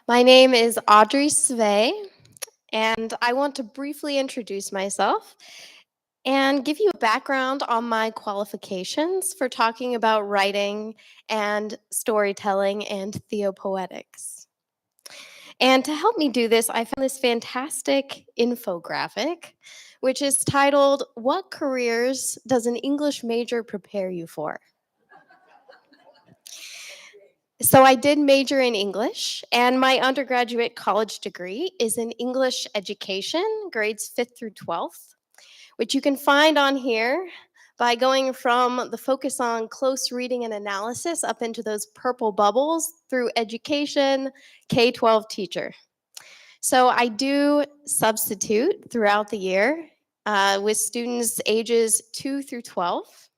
My name is Audrey Svay, and I want to briefly introduce myself and give you a background on my qualifications for talking about writing and storytelling and theopoetics. And to help me do this, I found this fantastic infographic, which is titled, "What Careers Does an English Major Prepare You For?" So I did major in English, and my undergraduate college degree is in English education, grades 5th through 12th, which you can find on here by going from the focus on close reading and analysis up into those purple bubbles through education, K-12 teacher. So I do substitute throughout the year with students ages 2 through 12.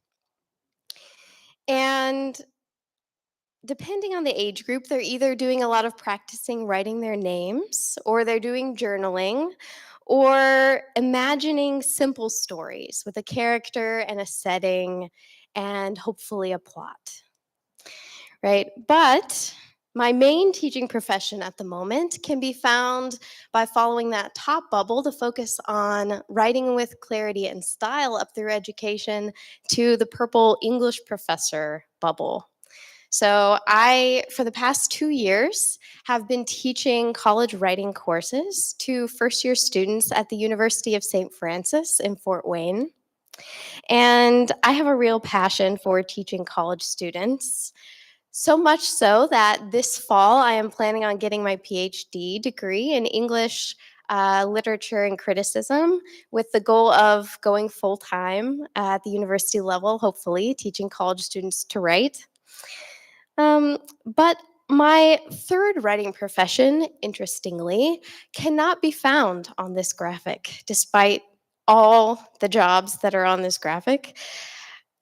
And depending on the age group, they're either doing a lot of practicing writing their names, or they're doing journaling, or imagining simple stories with a character and a setting and hopefully a plot, right? But my main teaching profession at the moment can be found by following that top bubble to focus on writing with clarity and style up through education to the purple English professor bubble. So I, for the past 2 years, have been teaching college writing courses to first-year students at the University of St. Francis in Fort Wayne. And I have a real passion for teaching college students, so much so that this fall I am planning on getting my PhD degree in English literature and criticism, with the goal of going full-time at the university level, hopefully, teaching college students to write. But my third writing profession, interestingly, cannot be found on this graphic, despite all the jobs that are on this graphic.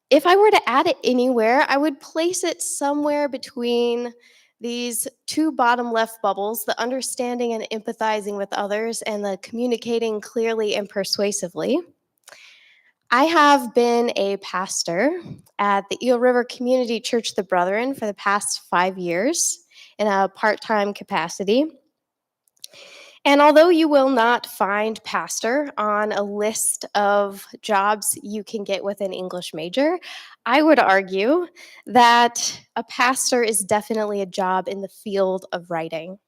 If I were to add it anywhere, I would place it somewhere between these two bottom left bubbles, the understanding and empathizing with others, and the communicating clearly and persuasively. I have been a pastor at the Eel River Community Church, the Brethren, for the past 5 years in a part-time capacity. And although you will not find pastor on a list of jobs you can get with an English major, I would argue that a pastor is definitely a job in the field of writing.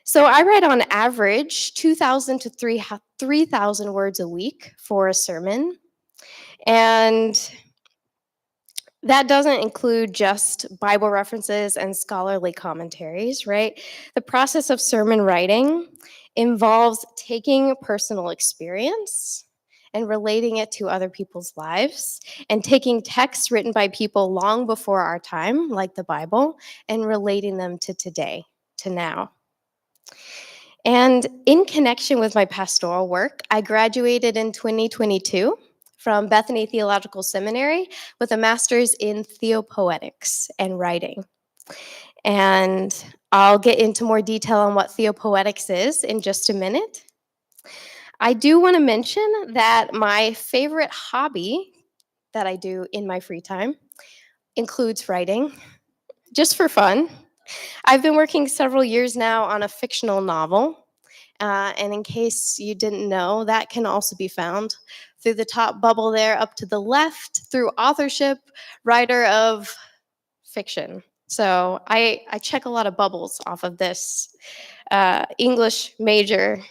So I write on average 2,000 to 3,000 words a week for a sermon. And that doesn't include just Bible references and scholarly commentaries, right? The process of sermon writing involves taking personal experience and relating it to other people's lives, and taking texts written by people long before our time, like the Bible, and relating them to today, to now. And in connection with my pastoral work, I graduated in 2022 from Bethany Theological Seminary with a master's in theopoetics and writing. And I'll get into more detail on what theopoetics is in just a minute. I do want to mention that my favorite hobby that I do in my free time includes writing, just for fun. I've been working several years now on a fictional novel. And in case you didn't know, that can also be found through the top bubble there up to the left through authorship, writer of fiction. So I check a lot of bubbles off of this English major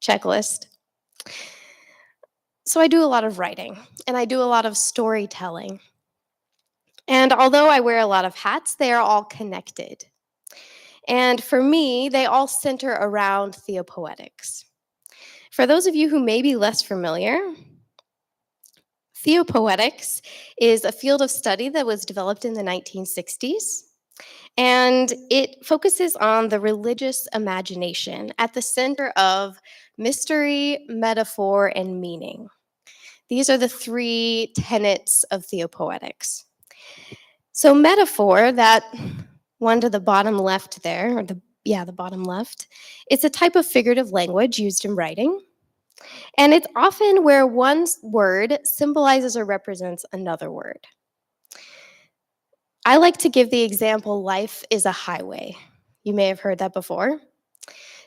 checklist. So I do a lot of writing, and I do a lot of storytelling. And although I wear a lot of hats, they are all connected. And for me, they all center around theopoetics. For those of you who may be less familiar, theopoetics is a field of study that was developed in the 1960s, and it focuses on the religious imagination at the center of mystery, metaphor, and meaning. These are the three tenets of theopoetics. So metaphor, that one to the bottom left there, or the bottom left, it's a type of figurative language used in writing. And it's often where one word symbolizes or represents another word. I like to give the example, life is a highway. You may have heard that before.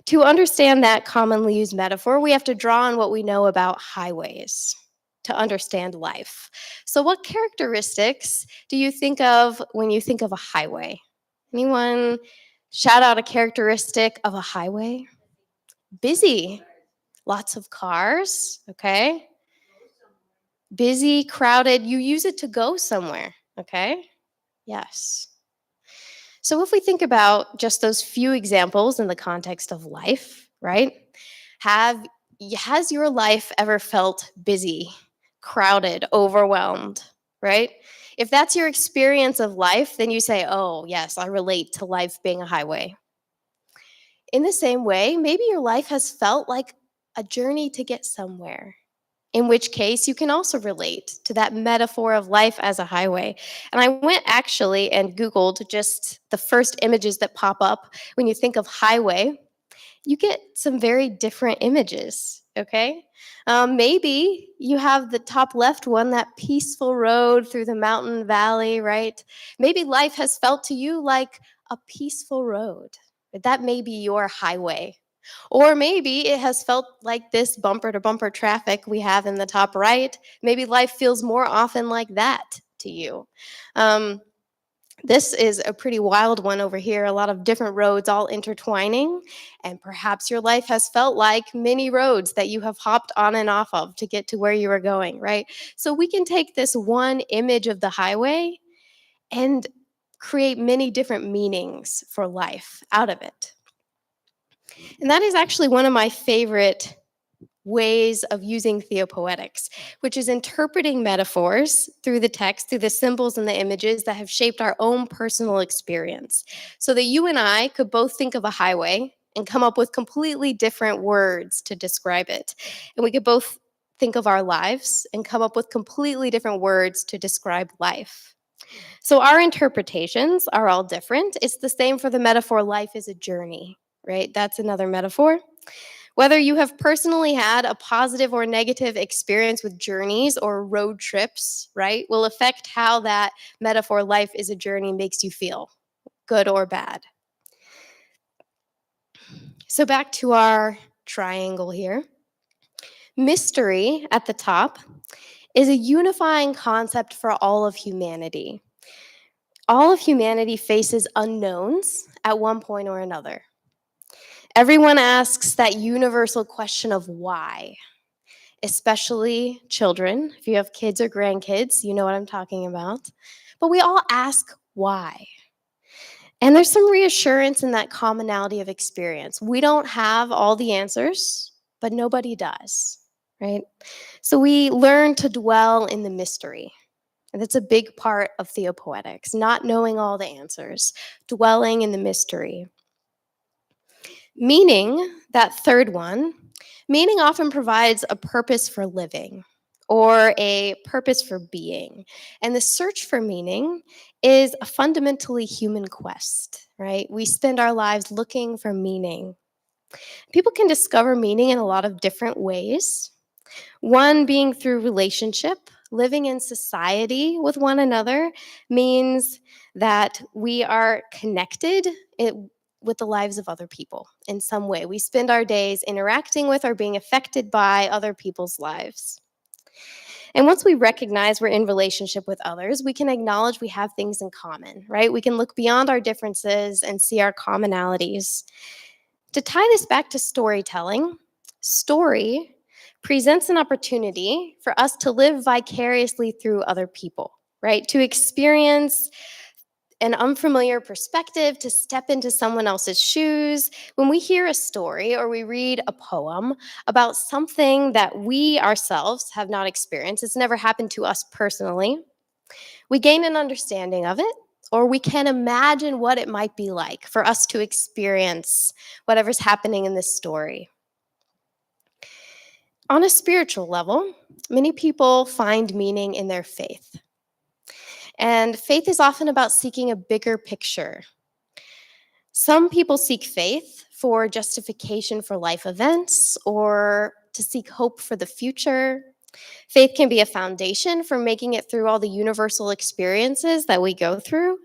To understand that commonly used metaphor, we have to draw on what we know about highways to understand life. So, what characteristics do you think of when you think of a highway? Anyone shout out a characteristic of a highway? Busy, lots of cars, okay? Busy, crowded, you use it to go somewhere, okay? Yes. So if we think about just those few examples in the context of life, right? Have has your life ever felt busy, crowded, overwhelmed, right? If that's your experience of life, then you say, "Oh, yes, I relate to life being a highway." In the same way, maybe your life has felt like a journey to get somewhere, in which case you can also relate to that metaphor of life as a highway. And I went actually and Googled just the first images that pop up when you think of highway. You get some very different images, okay? Maybe you have the top left one, that peaceful road through the mountain valley, right? Maybe life has felt to you like a peaceful road. That may be your highway. Or maybe it has felt like this bumper to bumper traffic we have in the top right. Maybe life feels more often like that to you. Um, this is a pretty wild one over here, a lot of different roads all intertwining, and perhaps your life has felt like many roads that you have hopped on and off of to get to where you are going, right? So we can take this one image of the highway and create many different meanings for life out of it. And that is actually one of my favorite ways of using theopoetics, which is interpreting metaphors through the text, through the symbols and the images that have shaped our own personal experience, so that you and I could both think of a highway and come up with completely different words to describe it. And we could both think of our lives and come up with completely different words to describe life. So our interpretations are all different. It's the same for the metaphor life is a journey, right? That's another metaphor. Whether you have personally had a positive or negative experience with journeys or road trips, right, will affect how that metaphor life is a journey makes you feel, good or bad. So back to our triangle here. Mystery at the top is a unifying concept for all of humanity. All of humanity faces unknowns at one point or another. Everyone asks that universal question of why, especially children. If you have kids or grandkids, you know what I'm talking about. But we all ask why. And there's some reassurance in that commonality of experience. We don't have all the answers, but nobody does, right? So we learn to dwell in the mystery. And that's a big part of theopoetics, not knowing all the answers, dwelling in the mystery. Meaning, that third one, meaning often provides a purpose for living or a purpose for being. And the search for meaning is a fundamentally human quest, right? We spend our lives looking for meaning. People can discover meaning in a lot of different ways. One being through relationship. Living in society with one another means that we are connected with the lives of other people in some way. We spend our days interacting with or being affected by other people's lives. And once we recognize we're in relationship with others, we can acknowledge we have things in common, right? We can look beyond our differences and see our commonalities. To tie this back to storytelling, story presents an opportunity for us to live vicariously through other people, right? To experience an unfamiliar perspective, to step into someone else's shoes. When we hear a story or we read a poem about something that we ourselves have not experienced, it's never happened to us personally, we gain an understanding of it, or we can imagine what it might be like for us to experience whatever's happening in this story. On a spiritual level, many people find meaning in their faith. And faith is often about seeking a bigger picture. Some people seek faith for justification for life events or to seek hope for the future. Faith can be a foundation for making it through all the universal experiences that we go through,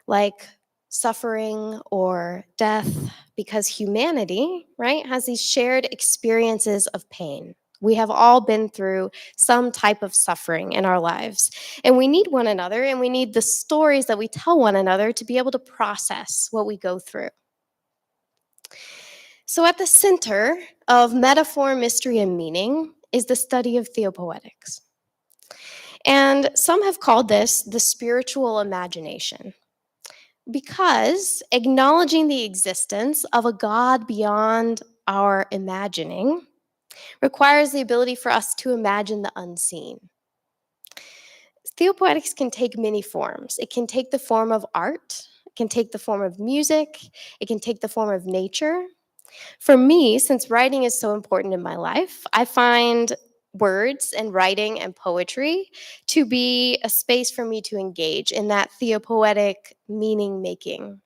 like suffering or death, because humanity, right, has these shared experiences of pain. We have all been through some type of suffering in our lives, and we need one another, and we need the stories that we tell one another to be able to process what we go through. So, at the center of metaphor, mystery, and meaning is the study of theopoetics. And some have called this the spiritual imagination, because acknowledging the existence of a God beyond our imagining requires the ability for us to imagine the unseen. Theopoetics can take many forms. It can take the form of art, it can take the form of music, it can take the form of nature. For me, since writing is so important in my life, I find words and writing and poetry to be a space for me to engage in that theopoetic meaning making.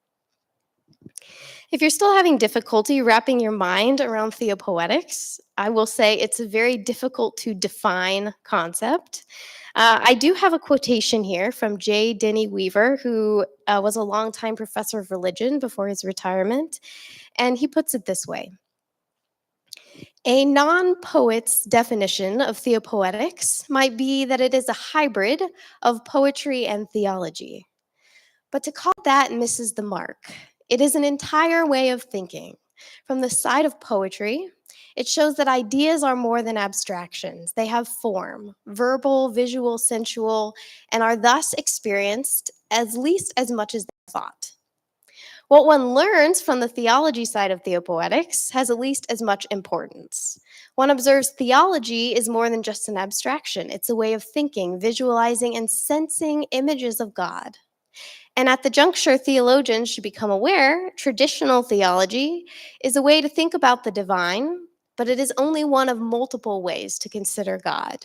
If you're still having difficulty wrapping your mind around theopoetics, I will say it's a very difficult to define concept. I do have a quotation here from J. Denny Weaver, who was a longtime professor of religion before his retirement, and he puts it this way: a non poet's definition of theopoetics might be that it is a hybrid of poetry and theology. But to call that misses the mark. It is an entire way of thinking. From the side of poetry, it shows that ideas are more than abstractions. They have form, verbal, visual, sensual, and are thus experienced at least as much as thought. What one learns from the theology side of theopoetics has at least as much importance. One observes theology is more than just an abstraction, it's a way of thinking, visualizing, and sensing images of God. And at the juncture theologians should become aware, traditional theology is a way to think about the divine, but it is only one of multiple ways to consider God.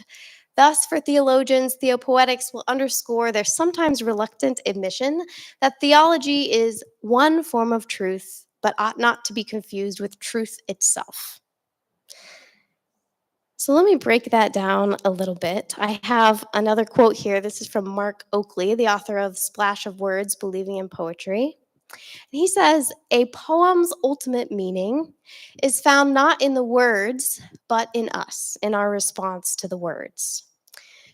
Thus, for theologians, theopoetics will underscore their sometimes reluctant admission that theology is one form of truth, but ought not to be confused with truth itself. So let me break that down a little bit. I have another quote here. This is from Mark Oakley, the author of Splash of Words, Believing in Poetry. And he says, a poem's ultimate meaning is found not in the words, but in us, in our response to the words.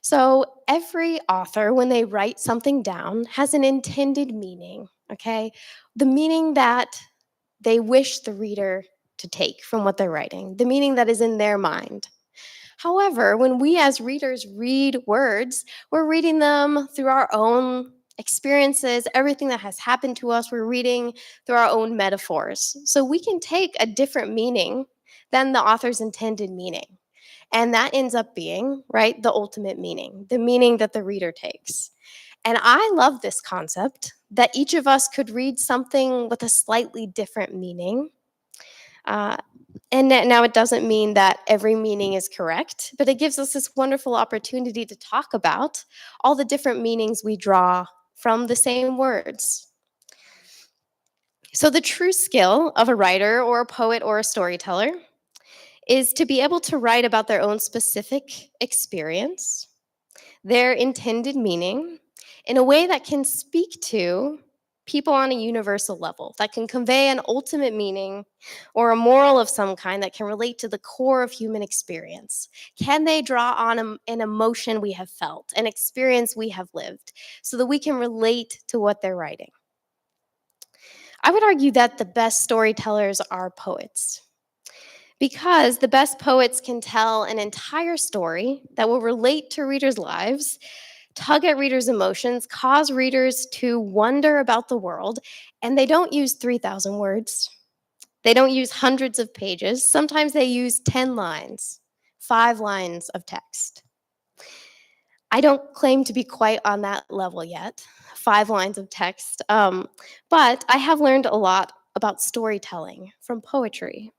So every author, when they write something down, has an intended meaning, okay? The meaning that they wish the reader to take from what they're writing, the meaning that is in their mind. However, when we as readers read words, we're reading them through our own experiences, everything that has happened to us, we're reading through our own metaphors. So we can take a different meaning than the author's intended meaning. And that ends up being, right, the ultimate meaning, the meaning that the reader takes. And I love this concept that each of us could read something with a slightly different meaning. Uh, and now it doesn't mean that every meaning is correct, but it gives us this wonderful opportunity to talk about all the different meanings we draw from the same words. So, the true skill of a writer or a poet or a storyteller is to be able to write about their own specific experience, their intended meaning, in a way that can speak to people on a universal level, that can convey an ultimate meaning or a moral of some kind that can relate to the core of human experience. Can they draw on an emotion we have felt, an experience we have lived, so that we can relate to what they're writing? I would argue that the best storytellers are poets, because the best poets can tell an entire story that will relate to readers' lives, tug at readers' emotions, cause readers to wonder about the world, and they don't use 3,000 words. They don't use hundreds of pages. Sometimes they use 10 lines, 5 lines of text. I don't claim to be quite on that level yet, 5 lines of text, but I have learned a lot about storytelling from poetry.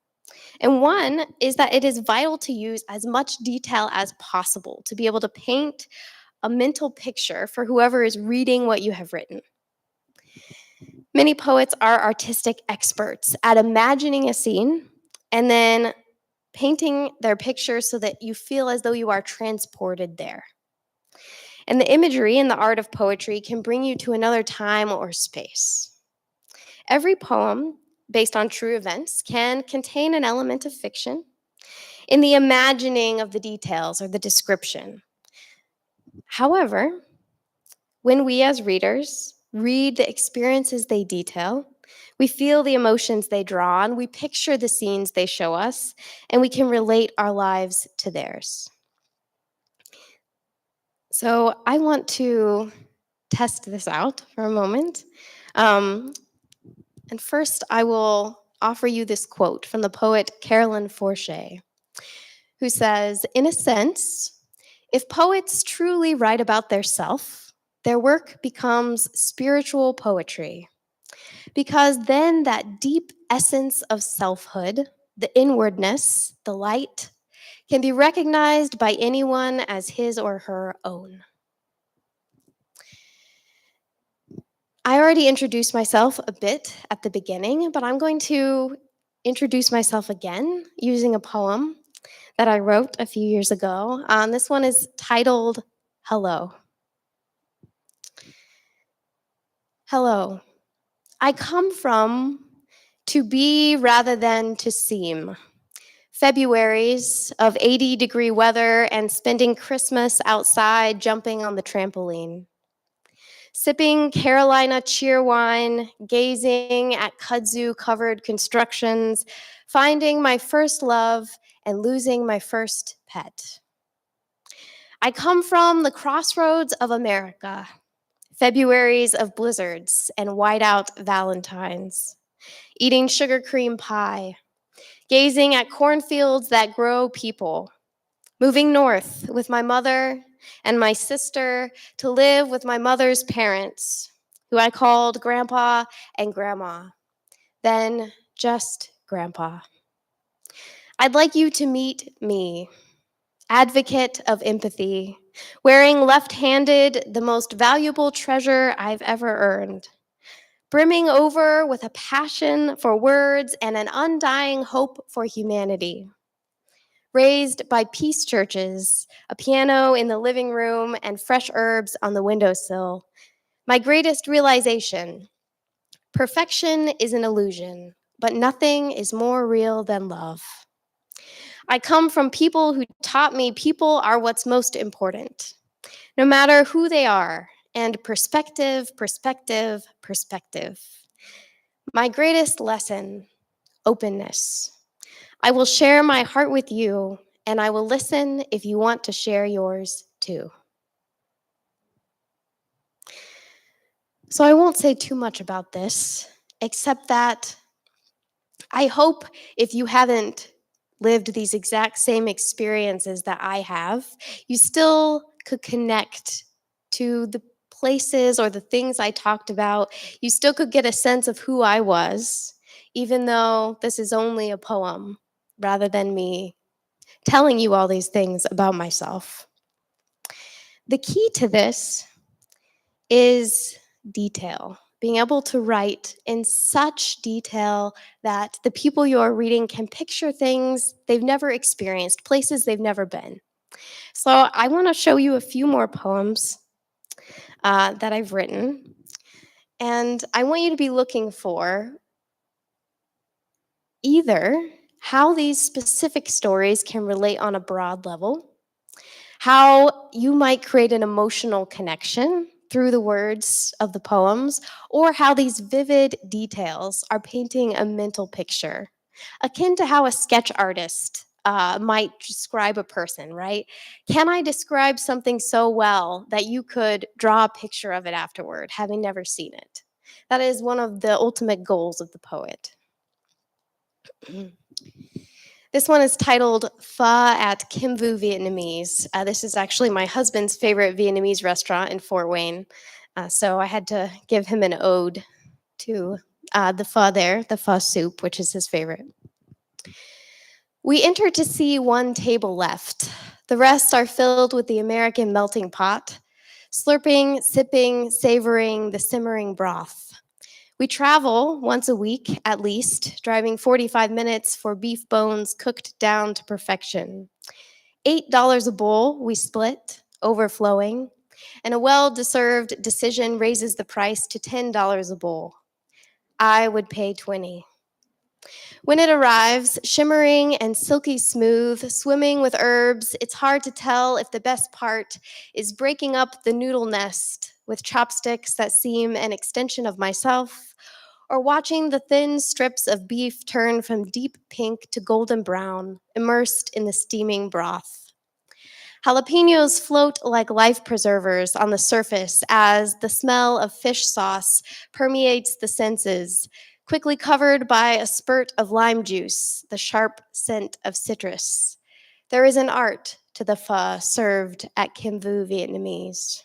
And one is that it is vital to use as much detail as possible to be able to paint a mental picture for whoever is reading what you have written. Many poets are artistic experts at imagining a scene and then painting their picture so that you feel as though you are transported there. And the imagery and the art of poetry can bring you to another time or space. Every poem, based on true events, can contain an element of fiction in the imagining of the details or the description. However, when we as readers read the experiences they detail, we feel the emotions they draw on, we picture the scenes they show us, and we can relate our lives to theirs. So I want to test this out for a moment. Um, and first, I will offer you this quote from the poet Carolyn Forche, who says, "In a sense, if poets truly write about their self, their work becomes spiritual poetry, because then that deep essence of selfhood, the inwardness, the light, can be recognized by anyone as his or her own." I already introduced myself a bit at the beginning, but I'm going to introduce myself again using a poem that I wrote a few years ago. This one is titled Hello. Hello. I come from to be rather than to seem. Februaries of 80-degree weather and spending Christmas outside jumping on the trampoline. Sipping Carolina cheerwine, gazing at kudzu-covered constructions, finding my first love and losing my first pet. I come from the crossroads of America, Februaries of blizzards and whiteout valentines, eating sugar cream pie, gazing at cornfields that grow people, moving north with my mother and my sister to live with my mother's parents, who I called Grandpa and Grandma, then just Grandpa. I'd like you to meet me, advocate of empathy, wearing left-handed the most valuable treasure I've ever earned, brimming over with a passion for words and an undying hope for humanity. Raised by peace churches, a piano in the living room, and fresh herbs on the windowsill, my greatest realization: perfection is an illusion, but nothing is more real than love. I come from people who taught me people are what's most important, no matter who they are, and perspective, perspective, perspective. My greatest lesson: openness. I will share my heart with you, and I will listen if you want to share yours too. So I won't say too much about this, except that I hope if you haven't lived these exact same experiences that I have, you still could connect to the places or the things I talked about. You still could get a sense of who I was, even though this is only a poem rather than me telling you all these things about myself. The key to this is detail, being able to write in such detail that the people you're reading can picture things they've never experienced, places they've never been. So I want to show you a few more poems that I've written, and I want you to be looking for either how these specific stories can relate on a broad level, how you might create an emotional connection through the words of the poems, or how these vivid details are painting a mental picture, akin to how a sketch artist might describe a person, right? Can I describe something so well that you could draw a picture of it afterward, having never seen it? That is one of the ultimate goals of the poet. This one is titled Pho at Kim Vu Vietnamese. This is actually my husband's favorite Vietnamese restaurant in Fort Wayne. So I had to give him an ode to the pho there, the pho soup, which is his favorite. We enter to see one table left. The rest are filled with the American melting pot, slurping, sipping, savoring the simmering broth. We travel once a week at least, driving 45 minutes for beef bones cooked down to perfection. $8 a bowl we split, overflowing, and a well-deserved decision raises the price to $10 a bowl. I would pay 20. When it arrives, shimmering and silky smooth, swimming with herbs, it's hard to tell if the best part is breaking up the noodle nest with chopsticks that seem an extension of myself, or watching the thin strips of beef turn from deep pink to golden brown, immersed in the steaming broth. Jalapenos float like life preservers on the surface as the smell of fish sauce permeates the senses, quickly covered by a spurt of lime juice, the sharp scent of citrus. There is an art to the pho served at Kim Vu Vietnamese.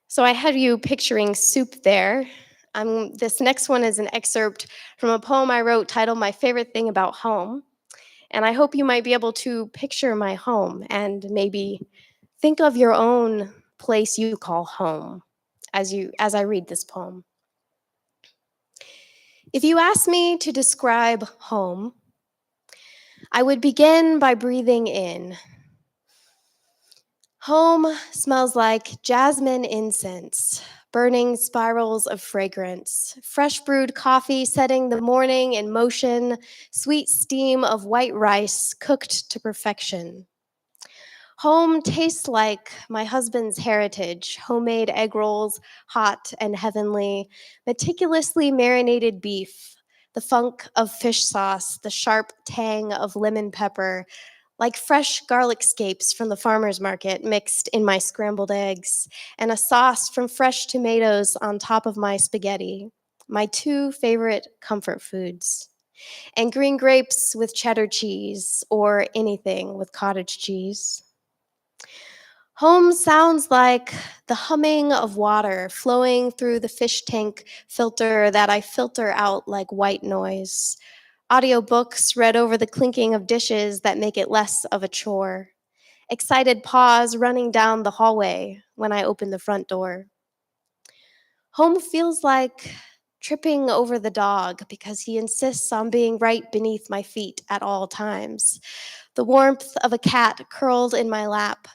So I had you picturing soup there. This next one is an excerpt from a poem I wrote titled My Favorite Thing About Home. And I hope you might be able to picture my home and maybe think of your own place you call home as I read this poem. If you ask me to describe home, I would begin by breathing in. Home smells like jasmine incense, burning spirals of fragrance, fresh brewed coffee setting the morning in motion, sweet steam of white rice cooked to perfection. Home tastes like my husband's heritage, homemade egg rolls, hot and heavenly, meticulously marinated beef, the funk of fish sauce, the sharp tang of lemon pepper, like fresh garlic scapes from the farmer's market mixed in my scrambled eggs, and a sauce from fresh tomatoes on top of my spaghetti, my two favorite comfort foods. And green grapes with cheddar cheese, or anything with cottage cheese. Home sounds like the humming of water flowing through the fish tank filter that I filter out like white noise. Audiobooks read over the clinking of dishes that make it less of a chore. Excited paws running down the hallway when I open the front door. Home feels like tripping over the dog because he insists on being right beneath my feet at all times. The warmth of a cat curled in my lap,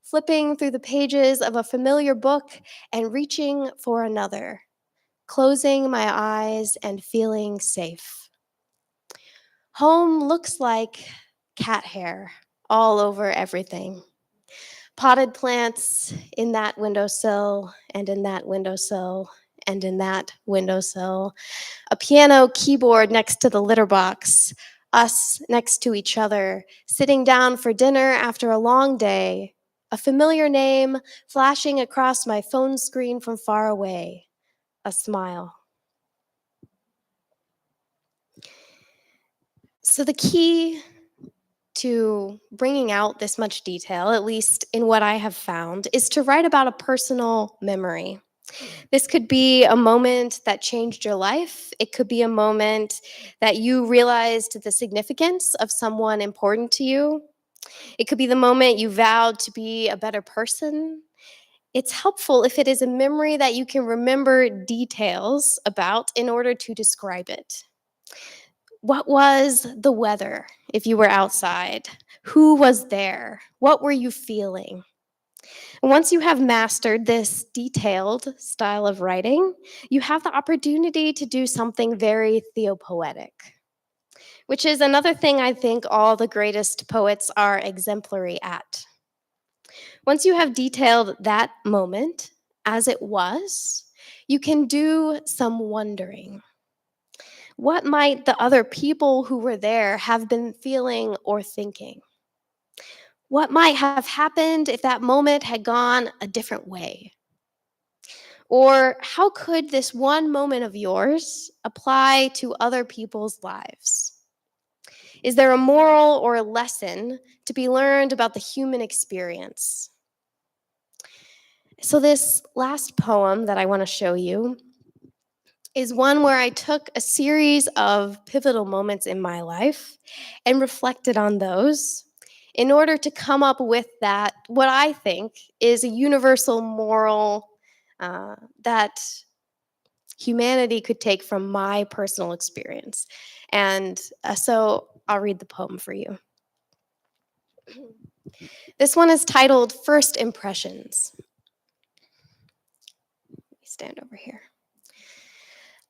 flipping through the pages of a familiar book and reaching for another, closing my eyes and feeling safe. Home looks like cat hair all over everything. Potted plants in that windowsill, and in that windowsill, and in that windowsill. A piano keyboard next to the litter box. Us next to each other, sitting down for dinner after a long day. A familiar name flashing across my phone screen from far away. A smile. So the key to bringing out this much detail, at least in what I have found, is to write about a personal memory. This could be a moment that changed your life. It could be a moment that you realized the significance of someone important to you. It could be the moment you vowed to be a better person. It's helpful if it is a memory that you can remember details about in order to describe it. What was the weather if you were outside? Who was there? What were you feeling? Once you have mastered this detailed style of writing, you have the opportunity to do something very theopoetic, which is another thing I think all the greatest poets are exemplary at. Once you have detailed that moment as it was, you can do some wondering. What might the other people who were there have been feeling or thinking? What might have happened if that moment had gone a different way? Or how could this one moment of yours apply to other people's lives? Is there a moral or a lesson to be learned about the human experience? So, this last poem that I want to show you is one where I took a series of pivotal moments in my life and reflected on those in order to come up with that, what I think is a universal moral that humanity could take from my personal experience. And so I'll read the poem for you. This one is titled First Impressions. Let me stand over here.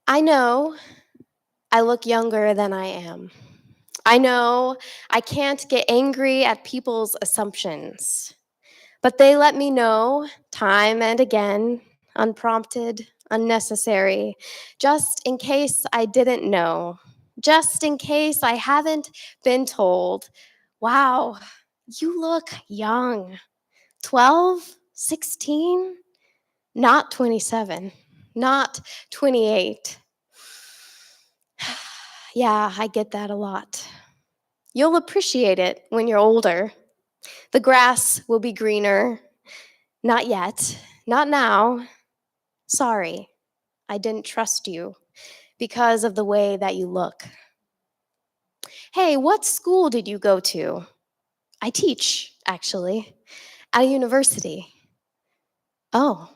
I know I look younger than I am. I know I can't get angry at people's assumptions, but they let me know time and again, unprompted, unnecessary, just in case I didn't know, just in case I haven't been told, wow, you look young. 12, 16, not 27, not 28. Yeah, I get that a lot. You'll appreciate it when you're older. The grass will be greener. Not yet. Not now. Sorry, I didn't trust you because of the way that you look. Hey, what school did you go to? I teach, actually, at a university. Oh,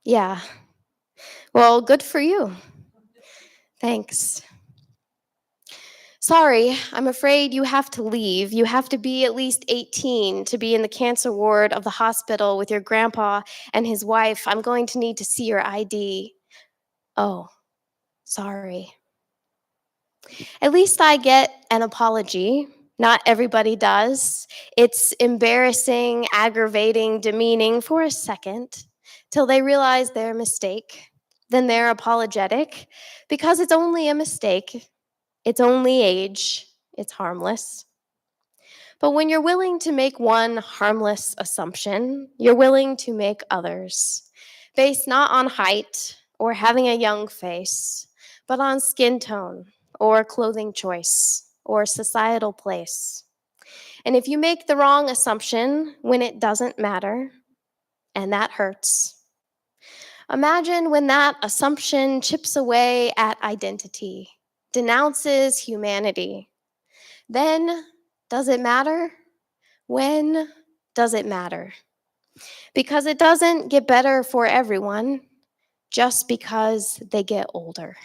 yeah. Well, good for you. Thanks. Sorry, I'm afraid you have to leave. You have to be at least 18 to be in the cancer ward of the hospital with your grandpa and his wife. I'm going to need to see your ID. Oh, sorry. At least I get an apology. Not everybody does. It's embarrassing, aggravating, demeaning for a second till they realize their mistake. Then they're apologetic because it's only a mistake. It's only age. It's harmless. But when you're willing to make one harmless assumption, you're willing to make others, based not on height or having a young face, but on skin tone or clothing choice or societal place. And if you make the wrong assumption when it doesn't matter, and that hurts, imagine when that assumption chips away at identity, denounces humanity. Then, does it matter? When does it matter? Because it doesn't get better for everyone just because they get older.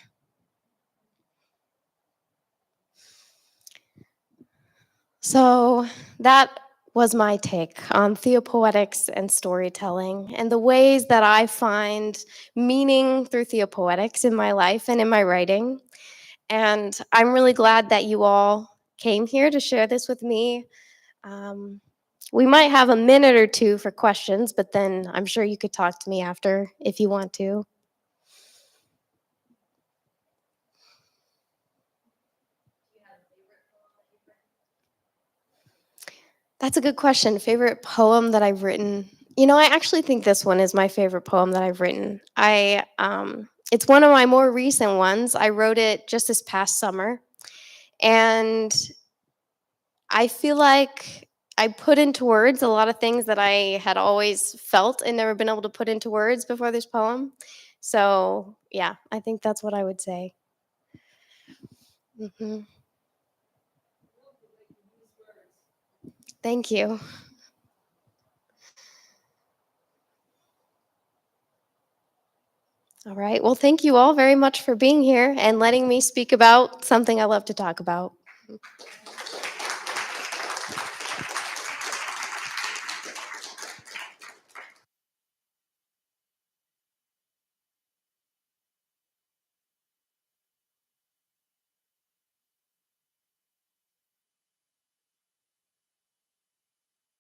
So that was my take on theopoetics and storytelling and the ways that I find meaning through theopoetics in my life and in my writing. And I'm really glad that you all came here to share this with me. Um, we might have a minute or two for questions, but then I'm sure you could talk to me after if you want to. That's a good question. Favorite poem that I've written? You know, I actually think this one is my favorite poem that I've written. It's one of my more recent ones. I wrote it just this past summer, and I feel like I put into words a lot of things that I had always felt and never been able to put into words before this poem. So, yeah, I think that's what I would say. Hmm. Thank you. All right. Well, thank you all very much for being here and letting me speak about something I love to talk about.